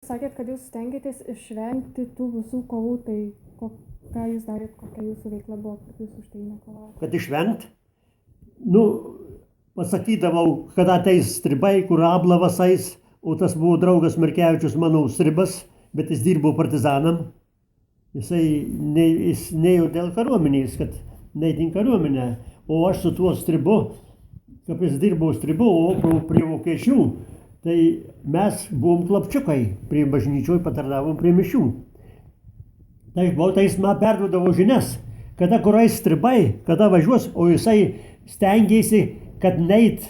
Sakėt, kad jūs stengiatės išvengti tų visų kovų, tai ką jūs darėt, kokia jūsų veikla buvo, kad jūs už tai nekovojate? Kad išvengt, pasakydavau, kad ateis stribai, kur Ablavas eis, o tas buvo draugas Markevičius, mano stribas, bet jis dirbo partizanam. Jis neėjo dėl kariuomenės, kad neįtin kariuomenę, o aš su tuo stribu, kaip jis dirbo stribu, o prie vokiečių, tai mes buvom klapčiukai, prie bažnyčioj patarnavom prie mišių. Tai jis man perduodavo žinias, kada kur eis stribai, kada važiuos, o jisai stengėsi, kad neit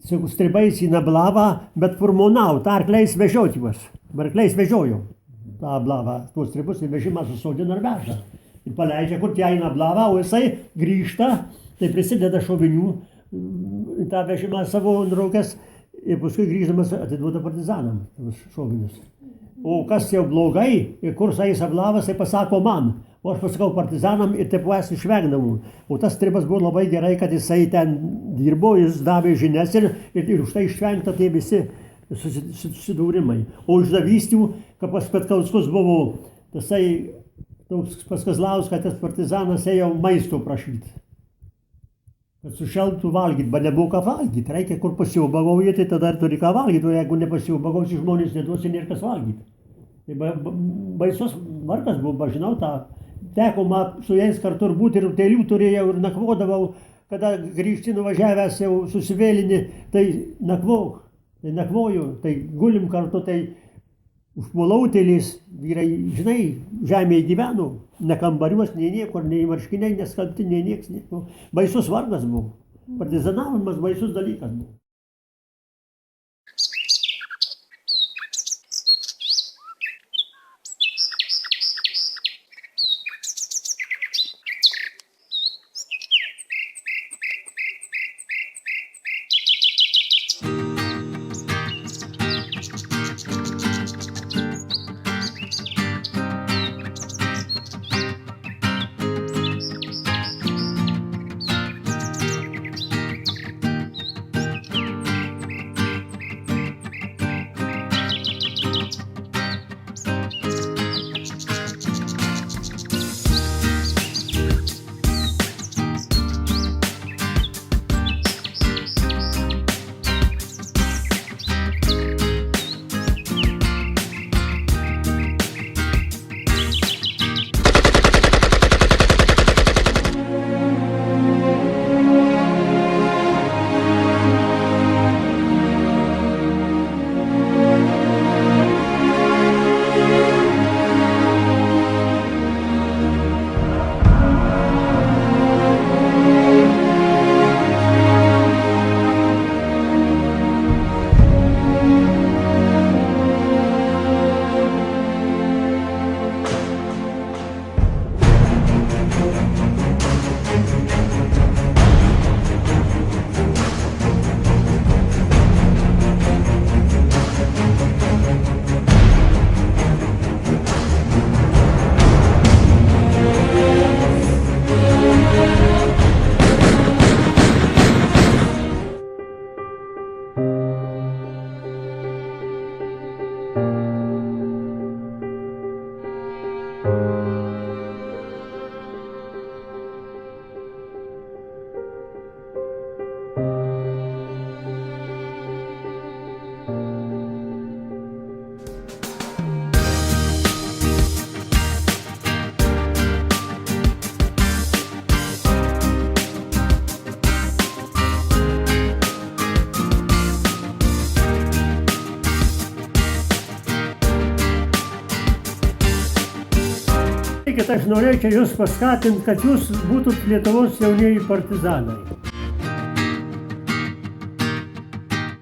su stribais į Ablavą, bet furmonaut, arkliais vežioti juos. Arkliais vežiojo tą Ablavą, tuos stribus į vežimą susodina ir veža. Ir paleidžia, kur tie eina Ablavą, o jisai grįžta, tai prisideda šovinių į tą vežimą savo draugės ir paskui grįždamas atiduoda partizanam šovinius. O kas jau blogai, ir kur eis Ablavas, tai pasako man. O aš pasakau partizanam ir taip vas išvengdavau. O tas stribas buvo labai gerai, kad jisai ten dirbo, jis davė žinias ir už tai išvengta tie visi susidūrimai. O išdavystių, kad pas Petkauskus buvo, pas Kazlauską tas partizanas ėjo maisto prašyti. Kad sušeltų valgyti, bet nebuvo ką valgyti. Reikia, kur pasiubagauji, tai tada ir turi ką valgyti, o jeigu nepasiubagausi, žmonės neduosi nėr kas valgyti. Tai baisus vargas buvo, žinau tą. Teko man su jais kartu ir būti, ir tėlių turėjau, ir nakvodavau, kada grįžti nuvažiavęs jau susivėlinį, tai nakvok. Tai nakvoju, tai gulim kartu, tai užpuolau tėlis, vyrai, žinai, žemėje gyveno, ne kambariuos, nei niekur, nei marškiniai neskalbti, nei nieks. Baisus vargas buvo. Partizanavimas baisus dalykas buvo. Aš norėčiau jūs paskatinti, kad jūs būtumėt Lietuvos jaunieji partizanai.